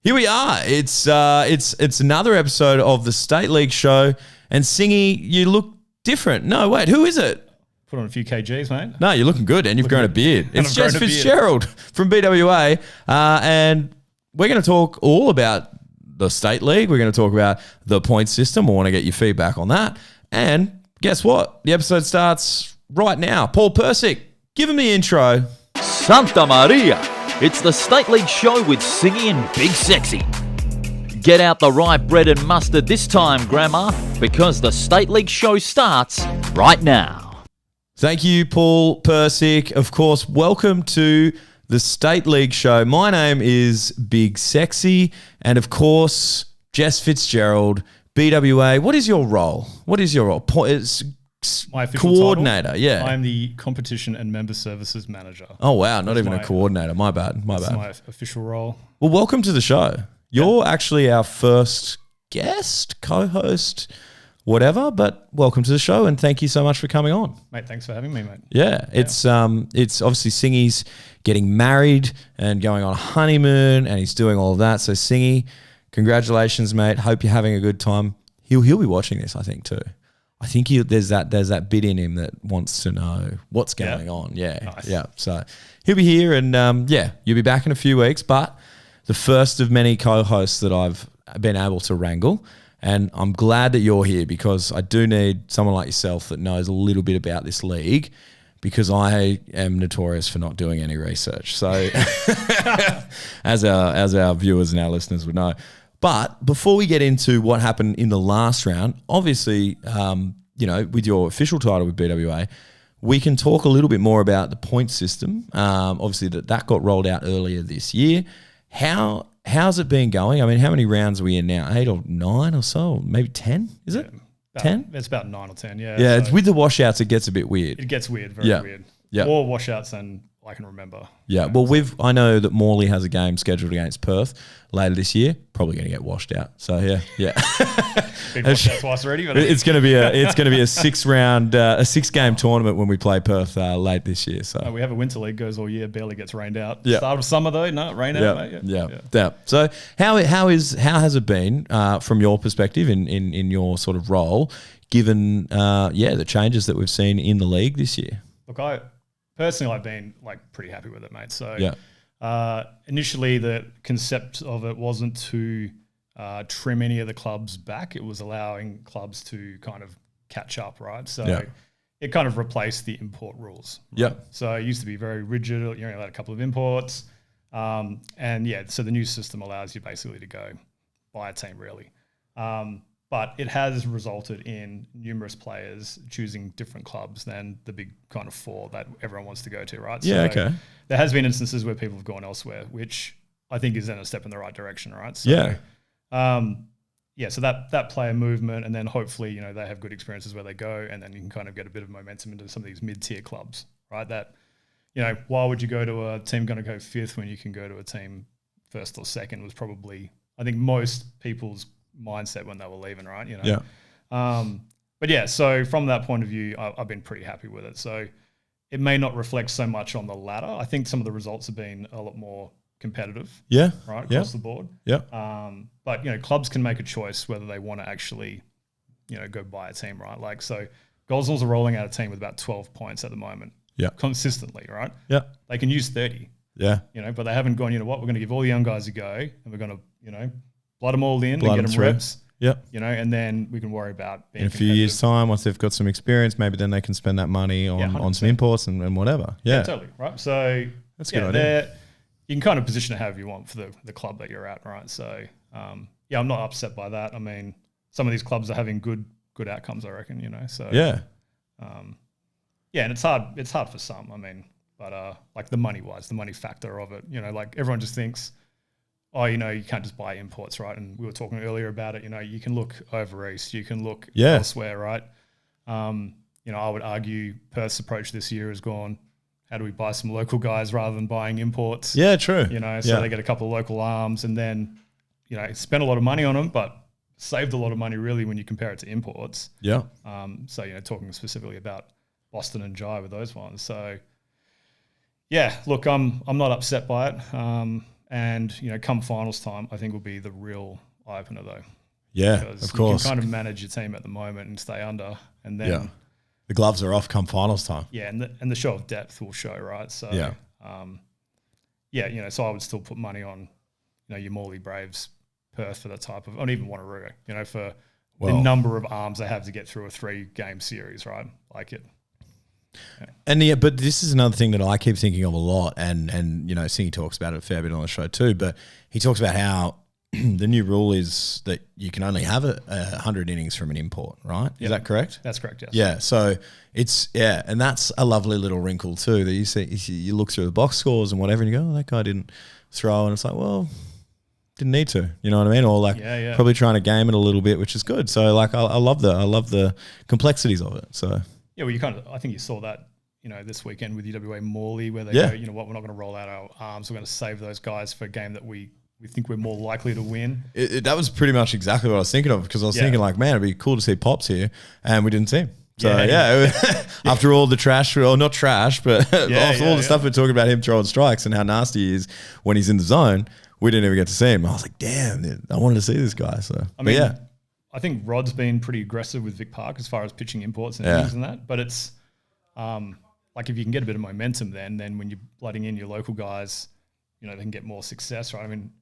Here we are. It's another episode of the State League show. And Singy, you look different. No, wait, who is it? Put on a few kgs, mate. No, you're looking good, and you've grown a beard. It's Jes Fitzgerald from BWA, and we're going to talk all about the State League. We're going to talk about the point system. I want to get your feedback on that. And guess what? The episode starts right now. Paul Persick, give him the intro. Santa Maria! It's the State League show with Singy and Big Sexy. Get out the right bread and mustard this time, Grandma, because the State League show starts right now. Thank you, Paul Persick. Of course, welcome to the State League show. My name is Big Sexy, and of course, Jes Fitzgerald, BWA. What is your role? It's my official coordinator, title, yeah. I'm the competition and member services manager. Oh, wow. Not even a coordinator. My bad. That's my official role. Well, welcome to the show. You're actually our first guest, co-host, whatever, but welcome to the show and thank you so much for coming on. Mate, thanks for having me, mate. Yeah. It's obviously Singy's getting married and going on a honeymoon and he's doing all of that. So Singy, congratulations, mate. Hope you're having a good time. He'll be watching this, I think, too. I think there's that bit in him that wants to know what's going on. Yeah. Nice. Yeah. So he'll be here and you'll be back in a few weeks, but the first of many co-hosts that I've been able to wrangle. And I'm glad that you're here because I do need someone like yourself that knows a little bit about this league because I am notorious for not doing any research. So as our viewers and our listeners would know. But before we get into what happened in the last round, obviously, with your official title with BWA, we can talk a little bit more about the point system. Obviously, that got rolled out earlier this year. How's it been going? I mean, how many rounds are we in now? 8 or 9 or so? Maybe 10? Is it? 10? It's about 9 or 10, yeah. Yeah, so with the washouts, it gets a bit weird. It gets weird, very weird. Yeah. More washouts than I can remember. Yeah, well, I know that Morley has a game scheduled against Perth later this year. Probably going to get washed out. So yeah. Been washed out twice already. But it's going to be a 6-game tournament when we play Perth late this year. So we have a winter league goes all year, barely gets rained out. Yeah. Start of summer though, no rain out, mate. Yeah. So how has it been from your perspective in your sort of role, given the changes that we've seen in the league this year? Look, I personally I've been pretty happy with it, mate. So yeah. Initially the concept of it wasn't to trim any of the clubs back. It was allowing clubs to kind of catch up, right? So it kind of replaced the import rules. Right? Yeah. So it used to be very rigid. You only allowed a couple of imports. So the new system allows you basically to go buy a team really. But it has resulted in numerous players choosing different clubs than the big kind of 4 that everyone wants to go to, right? Yeah, so okay. There has been instances where people have gone elsewhere, which I think is then a step in the right direction, right? So, so that player movement, and then hopefully, they have good experiences where they go, and then you can kind of get a bit of momentum into some of these mid-tier clubs, right? That, why would you go to a team going to go 5th when you can go to a team 1st or 2nd was probably, I think, most people's mindset when they were leaving, right? So from that point of view, I've been pretty happy with it. So it may not reflect so much on the ladder. I think some of the results have been a lot more competitive. Yeah. Right. Across the board. Yeah. But clubs can make a choice whether they want to actually, go buy a team, right? Like, so Gosnells are rolling out a team with about 12 points at the moment. Yeah. Consistently, right? Yeah. They can use 30. Yeah. But they haven't gone, we're going to give all the young guys a go and we're going to, blood them all in and get them reps. Yeah. And then we can worry about being in a few years' time, once they've got some experience, maybe then they can spend that money on some imports and whatever. Yeah. Totally. Right. So that's a good idea. You can kind of position it however you want for the club that you're at, right? So I'm not upset by that. I mean, some of these clubs are having good outcomes, I reckon, So and it's hard for some. I mean, but like the money factor of it, like everyone just thinks, you can't just buy imports, right? And we were talking earlier about it, you can look over east, you can look elsewhere, right? I would argue Perth's approach this year has gone, how do we buy some local guys rather than buying imports? Yeah, true. So they get a couple of local arms and then, spend a lot of money on them, but saved a lot of money really when you compare it to imports. Yeah. Talking specifically about Boston and Jai with those ones. So, yeah, look, I'm not upset by it. And, come finals time, I think will be the real eye-opener though. Yeah, because of course. you can kind of manage your team at the moment and stay under. And then the gloves are off come finals time. Yeah, and the show of depth will show, right? So, so I would still put money on, your Morley Braves, Perth for that type of, or even Wanneroo, for the number of arms they have to get through a 3-game series, right? Like it. Yeah. And but this is another thing that I keep thinking of a lot, and Singy talks about it a fair bit on the show too. But he talks about how the new rule is that you can only have 100 innings from an import, right? Yep. Is that correct? That's correct. Yes. Yeah. So and that's a lovely little wrinkle too. That you see, you look through the box scores and whatever, and you go, oh, that guy didn't throw, and it's like, well, didn't need to, you know what I mean? Or probably trying to game it a little bit, which is good. So like, I love the complexities of it. So. Yeah, well, I think you saw that, this weekend with UWA Morley, where they go, we're not going to roll out our arms. We're going to save those guys for a game that we think we're more likely to win. That was pretty much exactly what I was thinking of, because I was thinking like, man, it'd be cool to see Pops here, and we didn't see him. So after all the trash, or not trash, but after all the stuff we're talking about him throwing strikes and how nasty he is when he's in the zone, we didn't even get to see him. I was like, damn, I wanted to see this guy. So I think Rod's been pretty aggressive with Vic Park as far as pitching imports and things and that. But it's like if you can get a bit of momentum then when you're blooding in your local guys, they can get more success, right? I mean,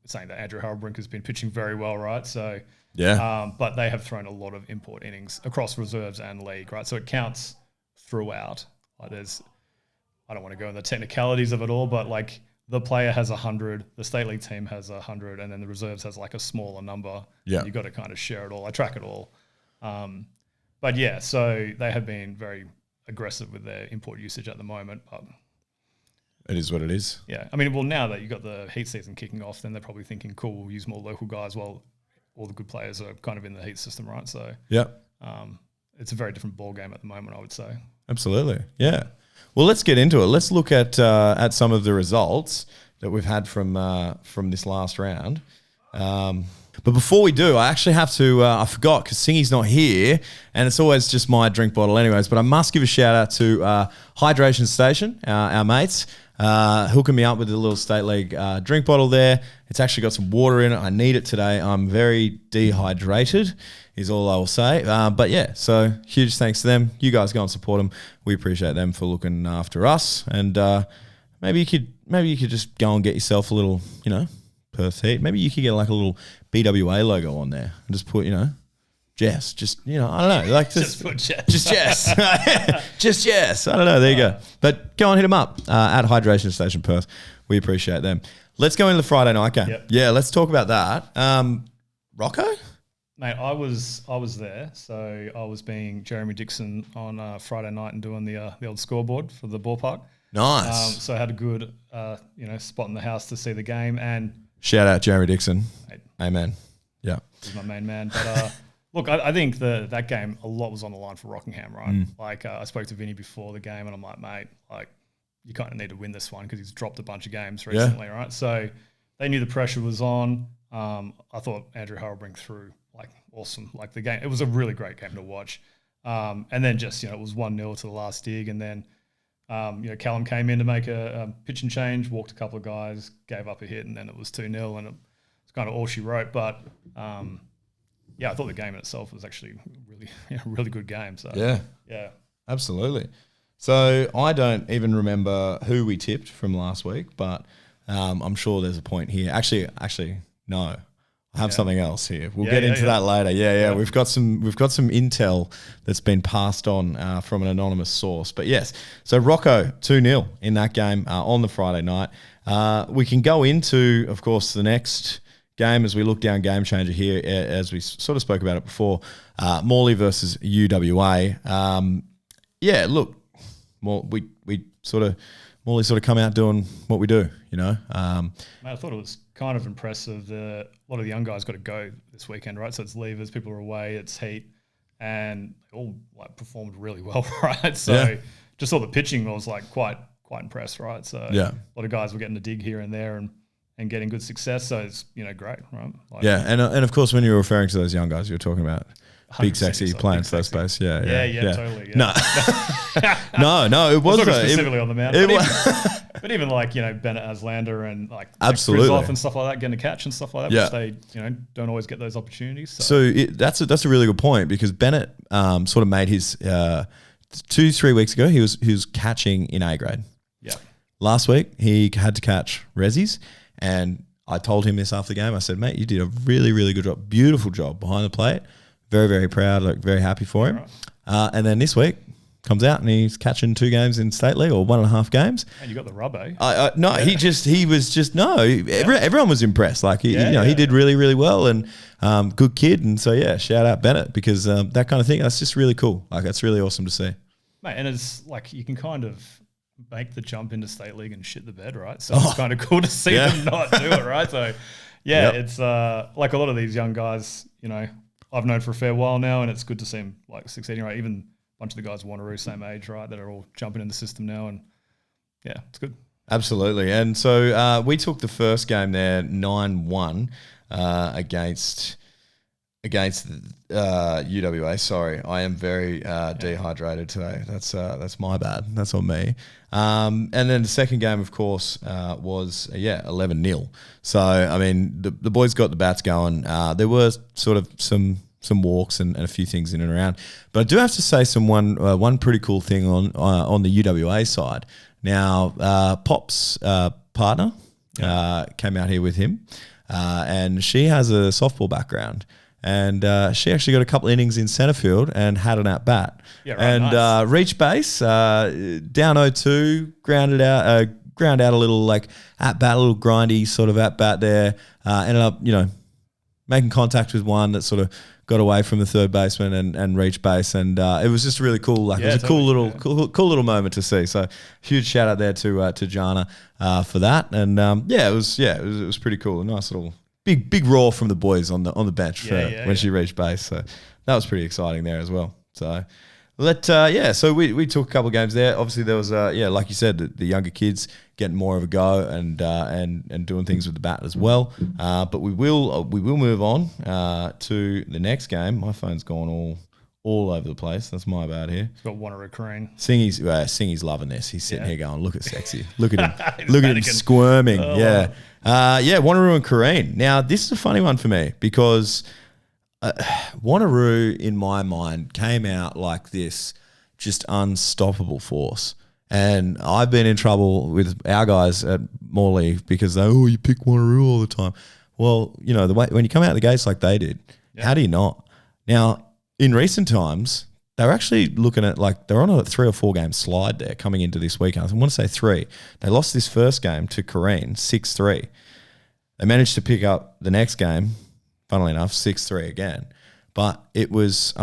saying that Andrew Harrelbrink has been pitching very well, right? So but they have thrown a lot of import innings across reserves and league, right? So it counts throughout. Like I don't want to go in the technicalities of it all, but like the player has 100, the state league team has 100, and then the reserves has like a smaller number. Yeah, you got to kind of share it all. I track it all, but so they have been very aggressive with their import usage at the moment. But it is what it is. Yeah, I mean, well, now that you've got the heat season kicking off, then they're probably thinking, cool, we'll use more local guys while all the good players are kind of in the heat system, right? So it's a very different ball game at the moment, I would say. Absolutely, yeah. Well, let's get into it. Let's look at some of the results that we've had from this last round. But before we do, I actually have to, I forgot because Singy's not here, and it's always just my drink bottle anyways, but I must give a shout out to Hydration Station, our mates, hooking me up with a little State League drink bottle there. It's actually got some water in it. I need it today. I'm very dehydrated is all I will say. But so huge thanks to them. You guys go and support them. We appreciate them for looking after us. And maybe you could just go and get yourself a little, Perth Heat. Maybe you could get like a little BWA logo on there and just put, Jes. Just, I don't know. Like just put Jes. Just Jes. Just Jes. I don't know. There you go. But go and hit them up at Hydration Station Perth. We appreciate them. Let's go into the Friday night game. Yep. Yeah, let's talk about that. Rocco? Mate, I was there, so I was being Jeremy Dixon on Friday night and doing the old scoreboard for the ballpark. Nice. So I had a good, spot in the house to see the game. And shout out Jeremy Dixon. Mate, amen. Yeah, he's my main man. But look, I think that game a lot was on the line for Rockingham, right? Like I spoke to Vinny before the game, and I'm like, mate, like you kind of need to win this one because he's dropped a bunch of games recently, right? So they knew the pressure was on. I thought Andrew Harrelbrink threw like awesome. Like the game, it was a really great game to watch. And then just, it was 1-0 to the last dig. And then, Callum came in to make a pitch and change, walked a couple of guys, gave up a hit, and then it was 2-0. And it's kind of all she wrote. But, I thought the game in itself was actually really, really good game. So yeah. Absolutely. So I don't even remember who we tipped from last week, but I'm sure there's a point here. Actually, no. I have something else here. We'll get into that later. Yeah. We've got some intel that's been passed on from an anonymous source. But yes, so Rocco 2-0 in that game on the Friday night. We can go into, of course, the next game as we look down Game Changer here, as we sort of spoke about it before. Morley versus UWA. Morley sort of come out doing what we do, Mate, I thought it was kind of impressive. A lot of the young guys got to go this weekend, right? So it's leavers, people are away, it's heat, and they all performed really well, right? So just saw the pitching, I was quite impressed, right? So a lot of guys were getting a dig here and there and getting good success. So it's great, right? And of course when you were referring to those young guys, you were talking about Big Sexy playing first base. Yeah, totally. Yeah. No, it wasn't. Specifically on the mound. But even like, Bennett Aslander and like Absolutely. Krizoff and stuff like that, getting a catch and stuff like that, which they, don't always get those opportunities. So that's a really good point, because Bennett sort of made his 2-3 weeks ago, he was catching in A grade. Yeah. Last week, he had to catch resis, and I told him this after the game. I said, mate, you did a really, really good job. Beautiful job behind the plate. Very, very proud, like very happy for him. Right. And then this week, comes out and he's catching 2 games in state league, or 1.5 games. And you got the rub, eh? No, everyone was impressed. Like he did really, really well, and good kid. And so shout out Bennett, because that kind of thing, that's just really cool. Like that's really awesome to see. Mate, and it's like you can kind of make the jump into state league and shit the bed, right? So it's kind of cool to see them not do it, right? So it's like a lot of these young guys, I've known for a fair while now, and it's good to see them like succeeding, right? Even a bunch of the guys in Wanneroo, same age, right, that are all jumping in the system now, and it's good. Absolutely. And so we took the first game there 9-1 against UWA. Sorry, I am very dehydrated today. That's my bad. That's on me. And then the second game, of course, was 11-0. So I mean, the boys got the bats going. There were sort of some walks and a few things in and around, but I do have to say one pretty cool thing on the UWA side. Now, Pop's partner came out here with him, and she has a softball background. And she actually got a couple innings in centre field and had an at bat. Yeah, right, and nice. Reached base, down 0-2, ground out a little like at bat, a little grindy sort of at bat there. Ended up, making contact with one that sort of got away from the third baseman and reached base, and it was just really cool. Like it was a cool little moment to see. So huge shout out there to Jana for that, and it was pretty cool. A nice little. Big roar from the boys on the bench when she reached base. So that was pretty exciting there as well. So so we took a couple of games there. Obviously there was like you said, the younger kids getting more of a go and doing things with the bat as well. But we will move on to the next game. My phone's gone all over the place. That's my bad here. It's got Wanneroo Kareen. Singy's loving this. He's sitting here going, look at sexy. Look at him. Look at him squirming. Oh. Yeah. Wanneroo and Kareen. Now, this is a funny one for me, because Wanneroo, in my mind, came out like this just unstoppable force. And I've been in trouble with our guys at Morley because you pick Wanneroo all the time. Well, the way when you come out of the gates like they did, how do you not? Now, in recent times, they were actually looking at they're on a 3 or 4 game slide there coming into this weekend. I want to say 3. They lost this first game to Kareen 6-3. They managed to pick up the next game, funnily enough, 6-3 again. But it was,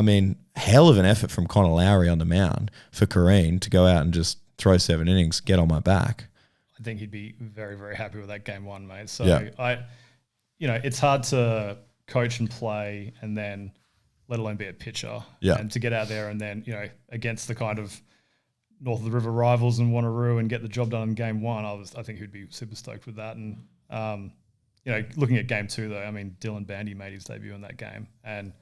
hell of an effort from Connor Lowry on the mound for Kareen to go out and just throw 7 innings, get on my back. I think he'd be very, very happy with that game 1, mate. So it's hard to coach and play and then let alone be a pitcher. Yeah. And to get out there and then, against the kind of north of the river rivals in Wanneroo and get the job done in game 1, I think he'd be super stoked with that. And, looking at game 2 though, Dylan Bandy made his debut in that game. And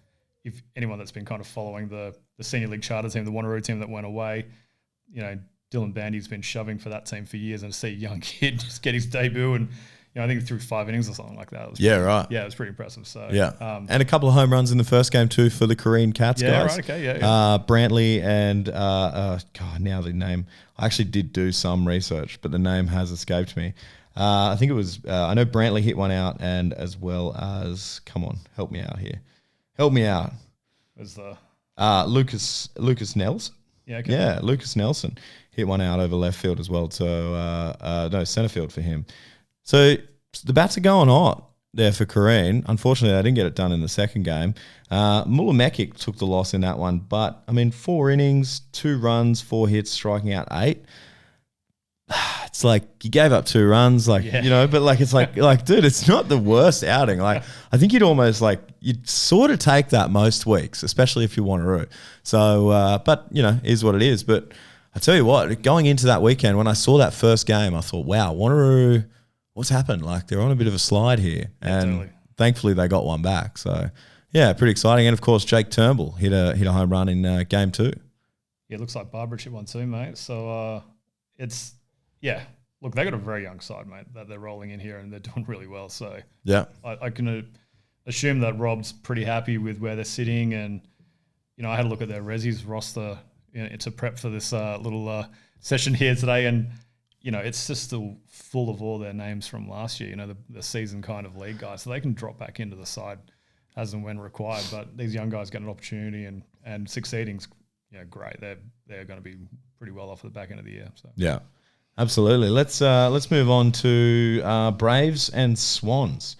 if anyone that's been kind of following the senior league charter team, the Wanneroo team that went away, Dylan Bandy's been shoving for that team for years, and to see a young kid just get his debut and, I think he threw 5 innings or something like that. It was it was pretty impressive. So and a couple of home runs in the first game too for the Kareen Cats guys. Right, okay, Brantley and now the name. I actually did do some research, but the name has escaped me. I think it was. I know Brantley hit one out, and as well as, come on, help me out here. Help me out. Was the Lucas Nelson? Yeah, okay. Yeah, Lucas Nelson hit one out over left field as well. So centre field for him. So the bats are going hot there for Kareen. Unfortunately, they didn't get it done in the second game. Mulla Mekic took the loss in that one. But, 4 innings, 2 runs, 4 hits, striking out 8. It's like you gave up 2 runs, but it's like, dude, it's not the worst outing. Like, I think you'd sort of take that most weeks, especially if you want to. So, but, is what it is. But I tell you what, going into that weekend, when I saw that first game, I thought, wow, Wanneroo, what's happened? Like, they're on a bit of a slide here. And thankfully they got one back. So, pretty exciting. And, of course, Jake Turnbull hit a home run in game 2. Yeah, it looks like Barbara hit one too, mate. So, it's look, they got a very young side, mate, that they're rolling in here and they're doing really well. So Yeah. I can assume that Rob's pretty happy with where they're sitting. And, I had a look at their Resi's roster to prep for this little session here today. And, it's just still full of all their names from last year, the season kind of league guys. So they can drop back into the side as and when required. But these young guys get an opportunity and succeeding's great. They're going to be pretty well off at the back end of the year. So Yeah, absolutely. Let's move on to Braves and Swans.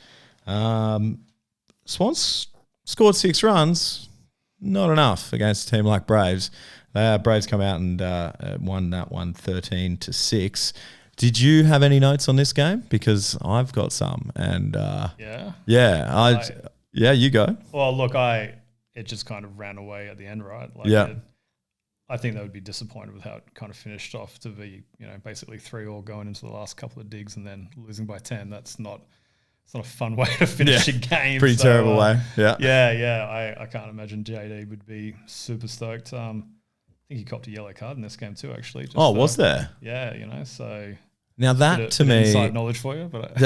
Swans scored 6 runs, not enough against a team like Braves. Braves come out and won that one 13-6. Did you have any notes on this game? Because I've got some. And you go. Well, look, it just kind of ran away at the end, right? I think they would be disappointed with how it kind of finished off to be, basically 3-3 going into the last couple of digs and then losing by 10. It's not a fun way to finish a game. Pretty terrible way. Yeah. I can't imagine JD would be super stoked. I think he copped a yellow card in this game too, actually. Was there? Yeah, so now that to me, inside knowledge for you, but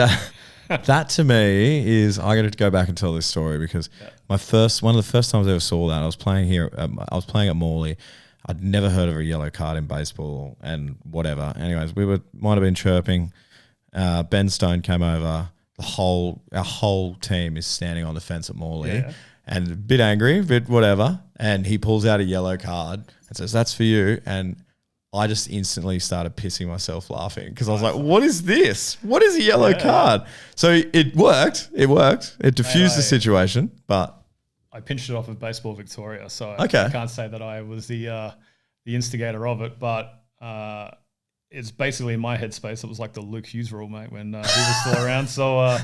that to me is I got to go back and tell this story because one of the first times I ever saw that I was playing here. I was playing at Morley. I'd never heard of a yellow card in baseball and whatever. Anyways, might have been chirping. Ben Stone came over. Our whole team is standing on the fence at Morley and a bit angry, a bit whatever. And he pulls out a yellow card and says, "That's for you." And I just instantly started pissing myself laughing because I was like, "What is this? What is a yellow card?" So it worked. It diffused the situation, but I pinched it off of Baseball Victoria, so Okay. I can't say that I was the instigator of it, but it's basically in my headspace. It was like the Luke Hughes rule, mate, when he was still around. So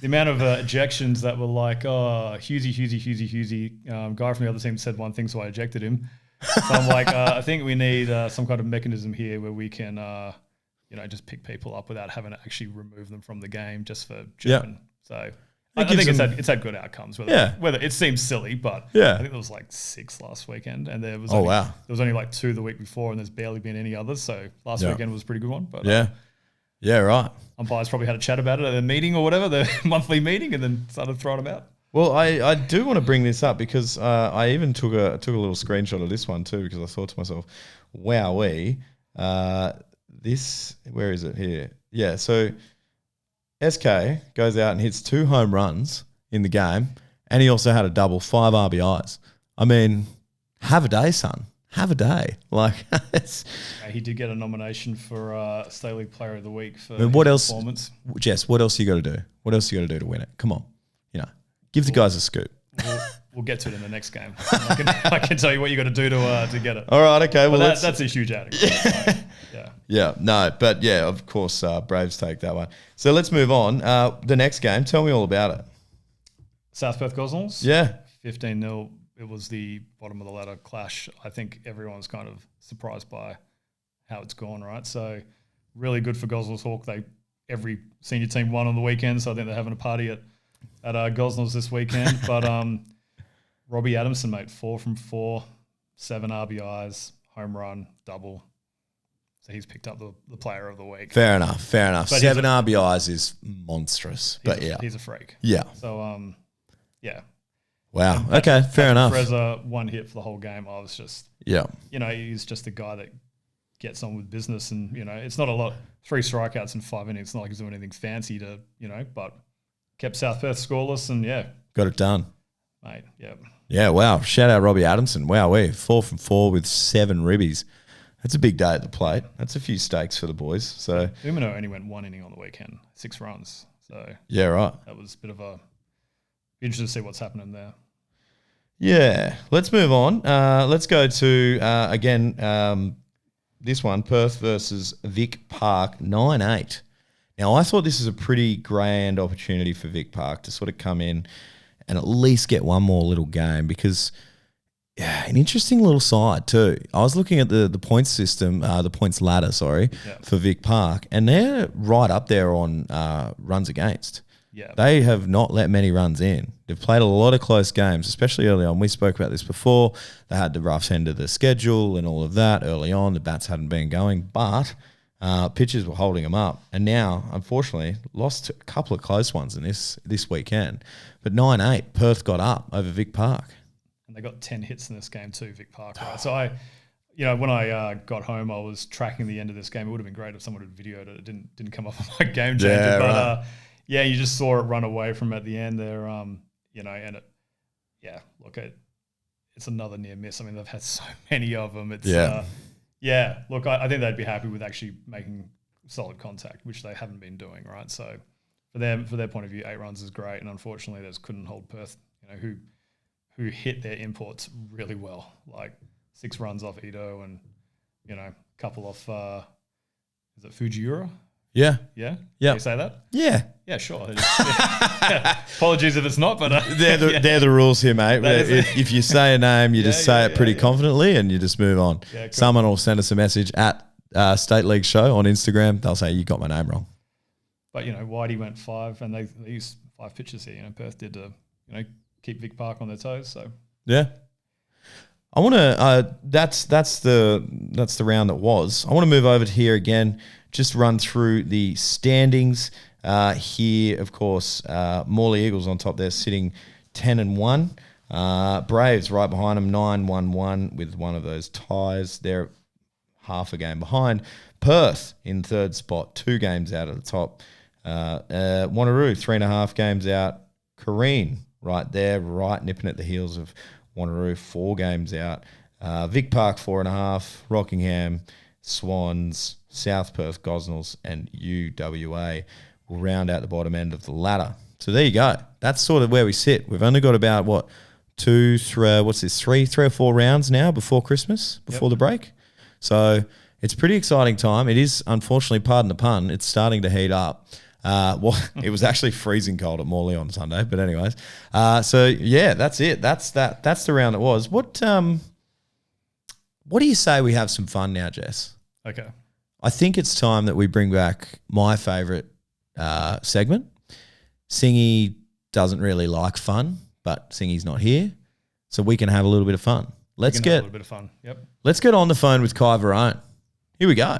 the amount of ejections that were like, Hughesy. Guy from the other team said one thing, so I ejected him. So I'm like, I think we need some kind of mechanism here where we can, just pick people up without having to actually remove them from the game just for chirping. So I think it's had good outcomes. Whether it seems silly, but I think there was like 6 last weekend, and there was only like 2 the week before, and there's barely been any others. So last weekend was a pretty good one. But right. Umpires probably had a chat about it at a meeting or whatever, the monthly meeting, and then started throwing them out. Well, I do want to bring this up because I even took a little screenshot of this one too because I thought to myself, wowee, where is it here? Yeah, so SK goes out and hits 2 home runs in the game, and he also had a double, 5 RBIs. I mean, have a day, son. Have a day. Like he did get a nomination for State League Player of the Week for what his else, performance. Jess, what else you got to do? What else you got to do to win it? Come on, give the guys a scoop. We'll get to it in the next game. I can tell you what you got to do to get it. All right, okay. Well, that's a huge outing. So, of course, Braves take that one. So let's move on. The next game, tell me all about it. South Perth Gosnells. Yeah. 15-0. It was the bottom of the ladder clash. I think everyone's kind of surprised by how it's gone, right? So really good for Gosnells Hawk. Every senior team won on the weekend, so I think they're having a party at Gosnells this weekend. But Robbie Adamson, mate, 4 from 4, 7 RBIs, home run, double. So he's picked up the player of the week. Fair enough. But 7 RBIs is monstrous. He's a freak. Yeah. So, Wow. Okay, fair enough. Freza, 1 hit for the whole game. I was just, yeah. He's just a guy that gets on with business, and it's not a lot. 3 strikeouts in 5 innings. It's not like he's doing anything fancy to, but kept South Perth scoreless, and got it done, mate. Yeah. Yeah. Wow. Shout out Robbie Adamson. Wow. 4 from 4 with 7 ribbies. That's a big day at the plate. That's a few stakes for the boys. So Umino only went 1 inning on the weekend, 6 runs. So yeah, right. That was a bit of be interested to see what's happening there. Yeah. Let's move on. Let's go to again. This one, Perth versus Vic Park, 9-8. Now, I thought this is a pretty grand opportunity for Vic Park to sort of come in and at least get one more little game because an interesting little side too. I was looking at the points system, the points ladder, for Vic Park, and they're right up there on runs against. Yeah. They have not let many runs in. They've played a lot of close games, especially early on. We spoke about this before. They had the rough end of the schedule and all of that early on. The bats hadn't been going, but Pitchers were holding them up, and now, unfortunately, lost a couple of close ones in this weekend. But 9-8, Perth got up over Vic Park. And they got 10 hits in this game too, Vic Park. Right? So when I got home, I was tracking the end of this game. It would have been great if someone had videoed it. It didn't come up on my game changer. Yeah, but right. you just saw it run away from at the end there. And it's another near miss. I mean, they've had so many of them. It's look, I think they'd be happy with actually making solid contact, which they haven't been doing, right? So for their point of view, 8 runs is great, and unfortunately, they just couldn't hold Perth, who hit their imports really well, like 6 runs off Ito and a couple off. Is it Fujiura? Yeah. Yeah? Yeah. Can you say that? Yeah. Yeah, sure. Apologies if it's not, but they're the rules here, mate. If you say a name, you just say it pretty confidently and you just move on. Yeah, cool. Someone will send us a message at State League Show on Instagram. They'll say, you got my name wrong. But, Whitey went 5 and they used 5 pitches here. Perth did to, keep Vic Park on their toes. So, yeah. I want to, that's the round that was. I want to move over to here again, just run through the standings. Here, of course, Morley Eagles on top there, sitting 10-1. Braves right behind them, 9-1-1 with one of those ties. They're half a game behind. Perth in third spot, 2 games out at the top. Wanneroo, 3.5 games out. Kareen right there, right nipping at the heels of Wanneroo, 4 games out. Vic Park, 4.5. Rockingham, Swans, South Perth, Gosnells, and UWA will round out the bottom end of the ladder. So there you go. That's sort of where we sit. We've only got about, 3 or 4 rounds now before Christmas, before the break. So it's a pretty exciting time. It is, unfortunately, pardon the pun, it's starting to heat up. It was actually freezing cold at Morley on Sunday, but anyways. So yeah, that's it. That's the round it was. What do you say we have some fun now, Jess? Okay. I think it's time that we bring back my favourite segment. Singy doesn't really like fun, but Singy's not here, so we can have a little bit of fun. Let's get a little bit of fun. Yep. Let's get on the phone with Kye Varrone. Here we go.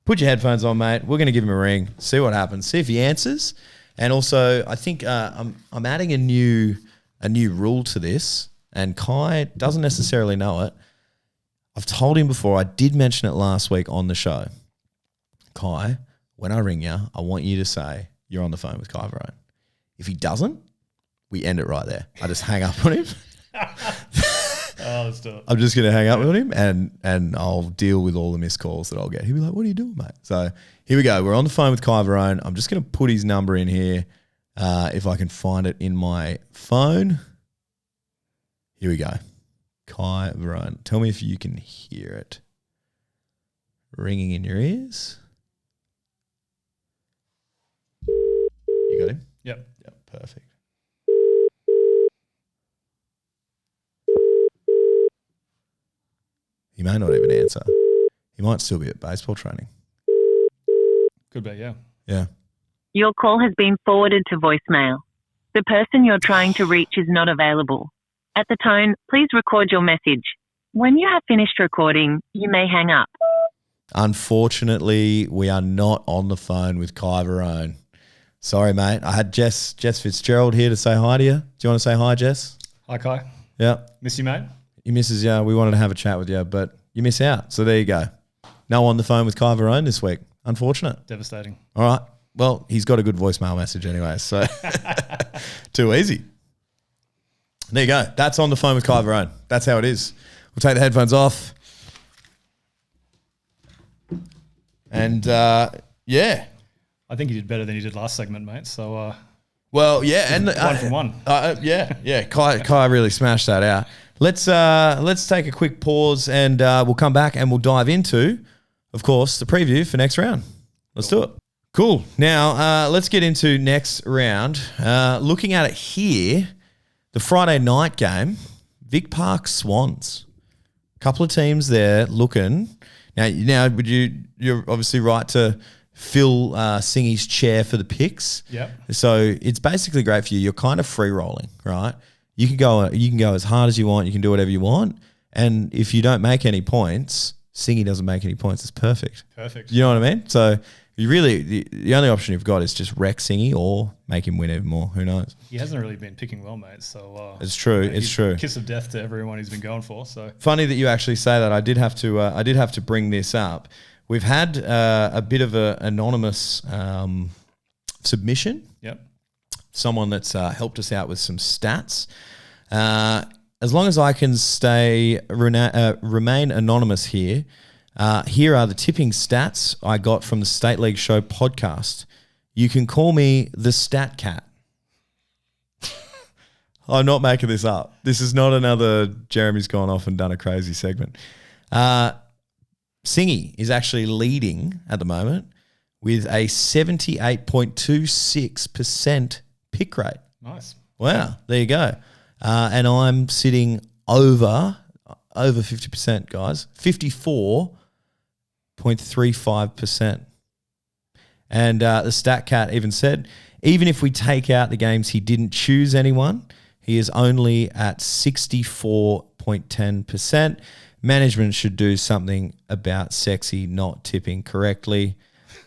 Put your headphones on, mate. We're going to give him a ring, see what happens, see if he answers. And also, I think I'm adding a new rule to this, and Kye doesn't necessarily know it. I've told him before. I did mention it last week on the show. Kye, when I ring you, I want you to say you're on the phone with Kye Varrone. If he doesn't, we end it right there. I just hang up on him. Let's do it. I'm just going to hang up with him and I'll deal with all the missed calls that I'll get. He'll be like, what are you doing, mate? So here we go. We're on the phone with Kye Varrone. I'm just going to put his number in here if I can find it in my phone. Here we go. Kye Varrone. Tell me if you can hear it ringing in your ears. You got him? Yep. Perfect. He may not even answer. He might still be at baseball training. Could be, yeah. Yeah. Your call has been forwarded to voicemail. The person you're trying to reach is not available. At the tone, please record your message. When you have finished recording, you may hang up. Unfortunately, we are not on the phone with Kye Varrone. Sorry, mate. I had Jes Fitzgerald here to say hi to you. Do you want to say hi, Jess? Hi, Kye. Yeah. Miss you, mate. He misses you. We wanted to have a chat with you, but you miss out. So there you go. No on the phone with Kye Varrone this week. Unfortunate. Devastating. All right. Well, he's got a good voicemail message anyway, so too easy. There you go. That's on the phone with Kye Varrone. That's how it is. We'll take the headphones off. And, yeah. I think you did better than you did last segment, mate. So, well, yeah. And one from one. Yeah. Kye really smashed that out. Let's take a quick pause and we'll come back and we'll dive into, of course, the preview for next round. Let's do it. Cool. Now, let's get into next round. Looking at it here, the Friday night game, Vic Park Swans. A couple of teams there looking. Now, you're obviously right to fill Singy's chair for the picks. Yep. So it's basically great for you. You're kind of free rolling, right? You can go as hard as you want. You can do whatever you want. And if you don't make any points, Singy doesn't make any points, it's perfect. Perfect. You know what I mean? So you really, the only option you've got is just wreck Singy or make him win even more. Who knows? He hasn't really been picking well, mate. So it's true. It's true. Kiss of death to everyone he's been going for. So funny that you actually say that. I did have to bring this up. We've had a bit of an anonymous submission. Yep. Someone that's helped us out with some stats. As long as I can remain anonymous here. Here are the tipping stats I got from the State League Show podcast. You can call me the Stat Cat. I'm not making this up. This is not another Jeremy's gone off and done a crazy segment. Singy is actually leading at the moment with a 78.26% pick rate. Nice. Wow, there you go. And I'm sitting over 50%, guys. 54.35%. And the Stat Cat even said, even if we take out the games he didn't choose anyone, he is only at 64.10%. Management should do something about Sexy not tipping correctly.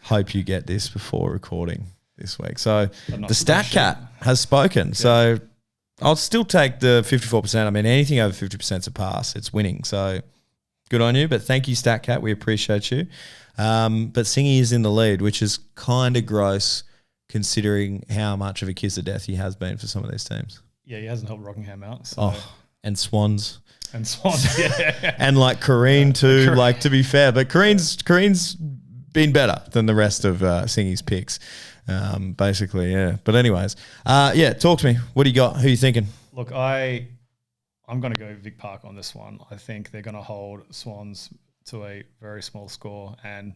Hope you get this before recording this week. So the Stat Cat has spoken. Yeah. So I'll still take the 54%. I mean, anything over 50% is a pass. It's winning. So good on you. But thank you, Stat Cat. We appreciate you. But Singy is in the lead, which is kind of gross considering how much of a kiss of death he has been for some of these teams. Yeah, he hasn't helped Rockingham out. So. Oh, and Swans. And Swans, yeah. And like Kareen too, like to be fair. But Kareen's been better than the rest of Singy's picks, basically, yeah. But anyways, talk to me. What do you got? Who are you thinking? Look, I'm going to go Vic Park on this one. I think they're going to hold Swans to a very small score and,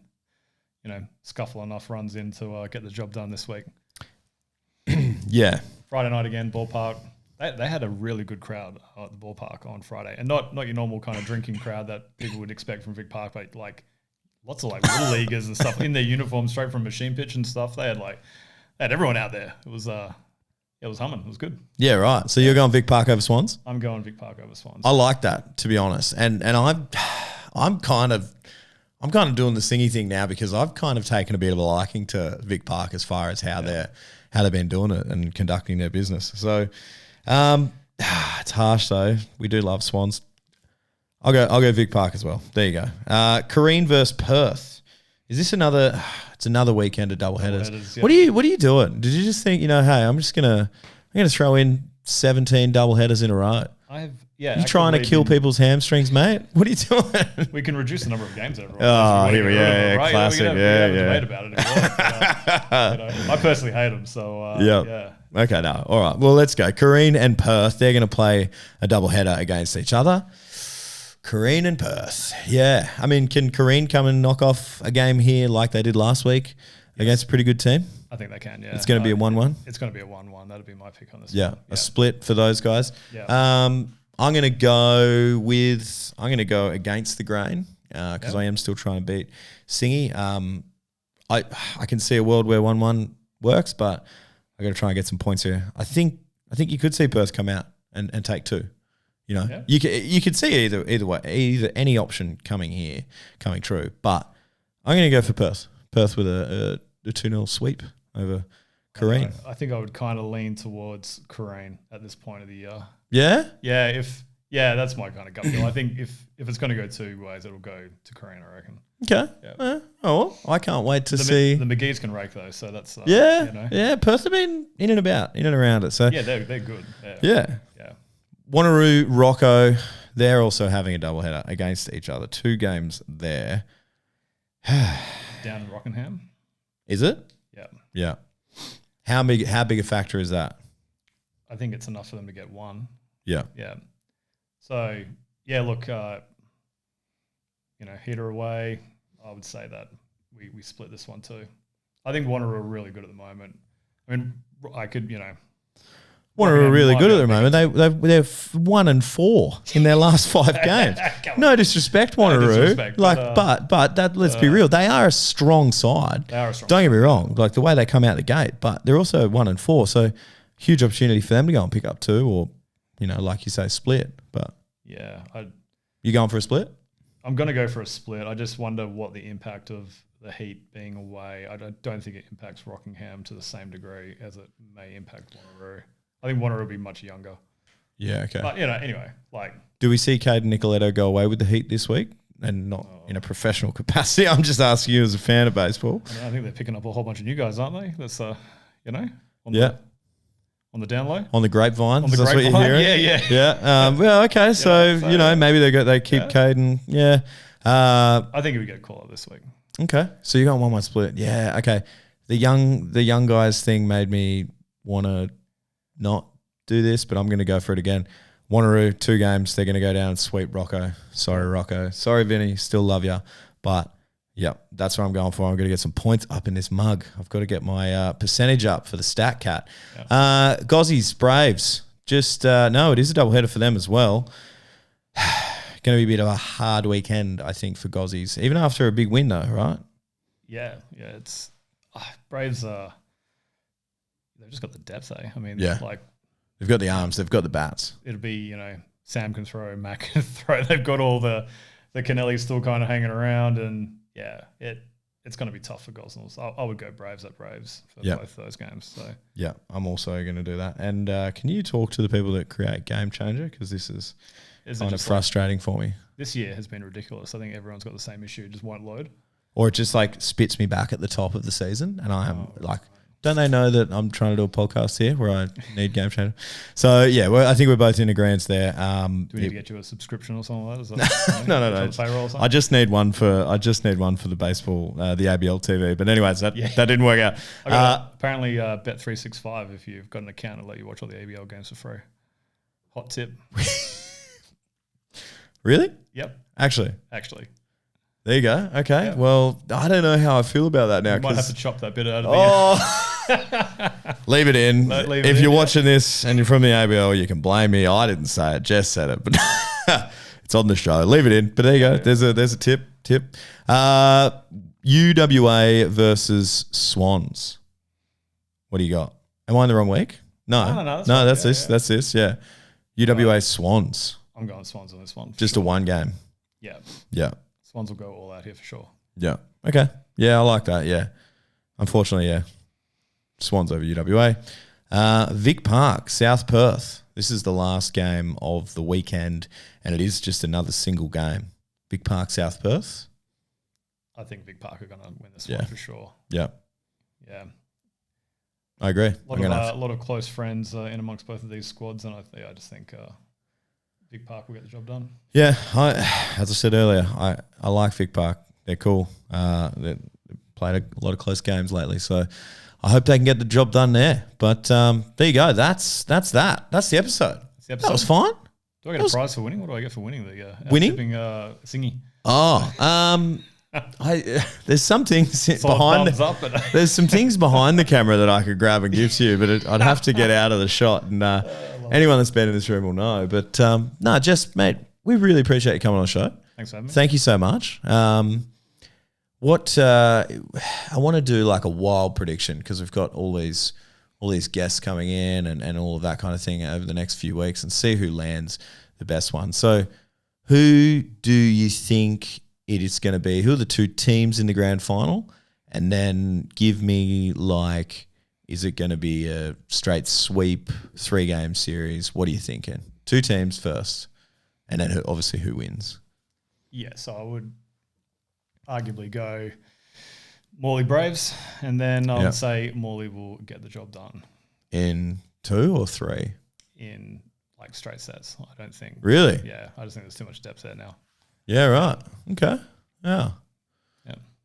scuffle enough runs in to get the job done this week. Yeah. Friday night again, ballpark. They had a really good crowd at the ballpark on Friday, and not your normal kind of drinking crowd that people would expect from Vic Park, but like lots of like little leaguers and stuff in their uniforms straight from machine pitch and stuff. They had everyone out there. It was humming. It was good. Yeah, right. So you're going Vic Park over Swans? I'm going Vic Park over Swans. I like that, to be honest, and I'm kind of doing the Singy thing now because I've kind of taken a bit of a liking to Vic Park as far as how they've been doing it and conducting their business. So. It's harsh though. We do love Swans. I'll go Vic Park as well. There you go. Kareen versus Perth. Is this another? It's another weekend of doubleheaders. Yeah. What are you doing? Did you just think, hey, I'm gonna throw in 17 doubleheaders in a row? You trying to kill people's hamstrings, mate? What are you doing? We can reduce the number of games everyone. Oh, here we go. Right? Classic. We can have a debate about it if you want. I personally hate them. So yeah. Okay, no. All right. Well, let's go. Kareen and Perth, they're going to play a doubleheader against each other. Kareen and Perth. Yeah. I mean, can Kareen come and knock off a game here like they did last week against a pretty good team? I think they can, yeah. It's going to be a 1-1? It's going to be a 1-1. That'll be my pick on this one. Yeah, a split for those guys. Yeah. I'm going to go against the grain because I am still trying to beat Singy. I can see a world where 1-1 works, but I got to try and get some points here. I think you could see Perth come out and take two. You could see either way, either any option coming true. But I'm going to go for Perth. Perth with a 2-0 sweep over Kareen. I think I would kind of lean towards Kareen at this point of the year. Yeah? Yeah, that's my kind of gut feel. I think if it's going to go two ways, it'll go to Kareen, I reckon. Okay. Yeah. I can't wait to see. The McGee's can rake though, so that's yeah. Perth have been in and around it. So yeah, they're good. Yeah. Wanneroo, Rocco, they're also having a doubleheader against each other. 2 games there. Down in Rockingham. Is it? Yeah. Yeah. How big a factor is that? I think it's enough for them to get one. Yeah. Yeah. So yeah, look, heater away. I would say that we split this one too. I think Wanneroo are really good at the moment. I mean, I could, Wanneroo are really good at the moment. They're 1-4 in their last 5 games. No disrespect, Wanneroo. But that let's be real. They are a strong side. They are a strong. Don't get me wrong. Like the way they come out the gate, but they're also 1-4. So huge opportunity for them to go and pick up 2, or like you say, split. But yeah, you going for a split? I'm going to go for a split. I just wonder what the impact of the Heat being away. I don't think it impacts Rockingham to the same degree as it may impact Wanneroo. I think Wanneroo will be much younger. Yeah, okay. But, anyway, do we see Caden Nicoletto go away with the Heat this week? And not in a professional capacity. I'm just asking you as a fan of baseball. I think they're picking up a whole bunch of new guys, aren't they? That's, on the down low. On the grapevine. That's what you're grapevine? hearing? Yeah. Yeah. Well, okay. So, maybe they keep Caden. Yeah. I think we get a call up this week. Okay. So you got 1-1 split. Yeah. Okay. The young guys thing made me want to not do this, but I'm going to go for it again. Wanneroo, 2 games. They're going to go down and sweep Rocco. Sorry, Rocco. Sorry, Vinny. Still love you. But, that's what I'm going for. I'm going to get some points up in this mug. I've got to get my percentage up for the stat cat. Yeah. Gozzies, Braves. Just, it is a doubleheader for them as well. Going to be a bit of a hard weekend, I think, for Gozzies. Even after a big win, though, right? Yeah. It's Braves are – they've just got the depth, eh? I mean, they've got the arms. They've got the bats. It'll be, Sam can throw, Mac can throw. They've got all the Kennelly still kind of hanging around. And, it's going to be tough for Gosnells. I would go Braves at Braves for both those games. So yeah, I'm also going to do that. And can you talk to the people that create Game Changer? Because this is kind of frustrating for me. This year has been ridiculous. I think everyone's got the same issue. It just won't load. Or it just spits me back at the top of the season. And I am don't they know that I'm trying to do a podcast here where I need Game Changer? So, I think we're both in agreement there. Do we need to get you a subscription or something like that? No. Payroll or something? I just need one for the baseball, the ABL TV. But anyways, that didn't work out. Apparently, Bet365, if you've got an account, it'll let you watch all the ABL games for free. Hot tip. Really? Yep. Actually. There you go. Okay. Yeah. Well, I don't know how I feel about that now. You might have to chop that bit out of the leave it in. If you're watching this and you're from the ABL, you can blame me. I didn't say it. Jess said it, but it's on the show. Leave it in. But there you go. There's a tip. UWA versus Swans. What do you got? Am I in the wrong week? No. That's this. That's this. Yeah. UWA Swans. I'm going Swans on this one. Just a one game. Yeah. Swans will go all out here for sure. Yeah. Okay. Yeah, I like that. Yeah. Unfortunately, Swans over UWA. Vic Park, South Perth. This is the last game of the weekend, and it is just another single game. Vic Park, South Perth. I think Vic Park are going to win this one for sure. Yeah. Yeah. I agree. A lot of close friends in amongst both of these squads, and I just think Vic Park will get the job done. Yeah, as I said earlier, I like Vic Park. They're cool. They played a lot of close games lately, so I hope they can get the job done there. But there you go. That's that. That's the episode. That was fine. Do I get a prize for winning? What do I get for winning? Winning? Tipping Singy. There's some things behind. There's some things behind the camera that I could grab and give to you, but I'd have to get out of the shot. And anyone that's been in this room will know. But mate, we really appreciate you coming on the show. Thanks for having me. Thank you so much. I want to do like a wild prediction because we've got all these guests coming in and all of that kind of thing over the next few weeks and see who lands the best one. So who do you think it is going to be? Who are the 2 teams in the grand final? And then give me is it going to be a straight sweep, 3-game series? What are you thinking? 2 teams first, and then who wins? Yeah, so I would arguably go Morley Braves, and then I would say Morley will get the job done. In 2 or 3? In straight sets, I don't think. Really? Yeah, I just think there's too much depth there now. Yeah, right. Okay. Yeah.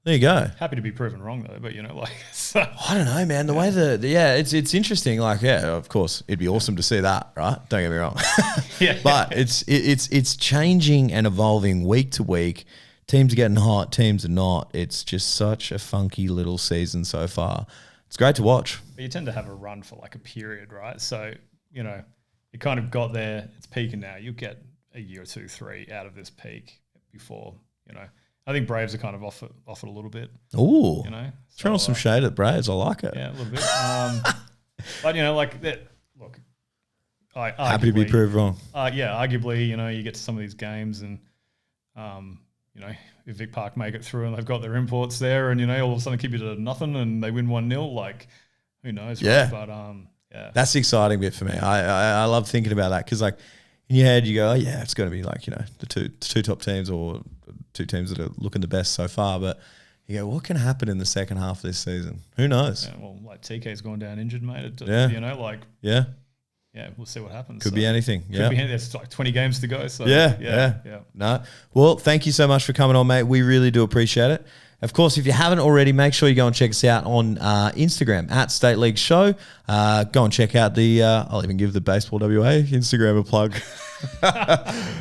There you go. Happy to be proven wrong though, but I don't know, man. The way it's interesting. Of course, it'd be awesome to see that, right? Don't get me wrong. But it's changing and evolving week to week. Teams are getting hot, teams are not. It's just such a funky little season so far. It's great to watch. But you tend to have a run for a period, right? So, you kind of got there, it's peaking now. You'll get a year or 2, 3 out of this peak before, I think Braves are kind of off it a little bit. Ooh. Throwing some shade at Braves. I like it. Yeah, a little bit. But, look, happy to be proved wrong. Arguably, you get to some of these games and, if Vic Park make it through and they've got their imports there and, all of a sudden keep it at nothing and they win 1-0, like, who knows? Yeah. Right? But, yeah. That's the exciting bit for me. I love thinking about that because, like, in your head you go, oh, yeah, it's going to be like, the two top teams or two teams that are looking the best so far. But you go, what can happen in the second half of this season? Who knows? Yeah, well, like TK's gone down injured, mate. Yeah. Yeah, we'll see what happens. Could be anything. Could be anything. There's like 20 games to go. So yeah. No. Well, thank you so much for coming on, mate. We really do appreciate it. Of course, if you haven't already, make sure you go and check us out on Instagram at State League Show. Go and check out the, I'll even give the Baseball WA Instagram a plug.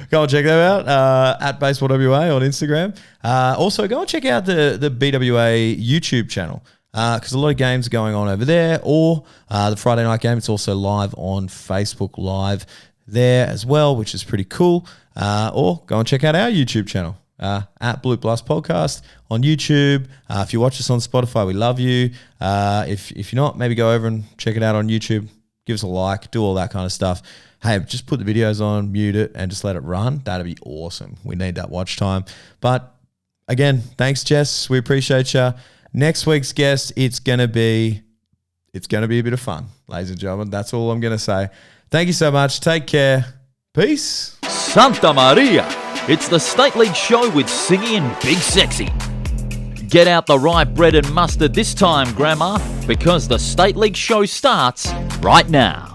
Go and check them out at Baseball WA on Instagram. Also, go and check out the BWA YouTube channel. Because a lot of games are going on over there, or the Friday night game, it's also live on Facebook Live there as well, which is pretty cool. Or go and check out our YouTube channel at Blue Plus Podcast on YouTube. If you watch us on Spotify, we love you. If you're not, maybe go over and check it out on YouTube. Give us a like, do all that kind of stuff. Hey, just put the videos on, mute it, and just let it run. That'd be awesome. We need that watch time. But again, thanks, Jess. We appreciate you. Next week's guest, it's gonna be a bit of fun, ladies and gentlemen. That's all I'm gonna say. Thank you so much. Take care. Peace. Santa Maria! It's the State League Show with Singy and Big Sexy. Get out the right bread and mustard this time, Grandma, because the State League Show starts right now.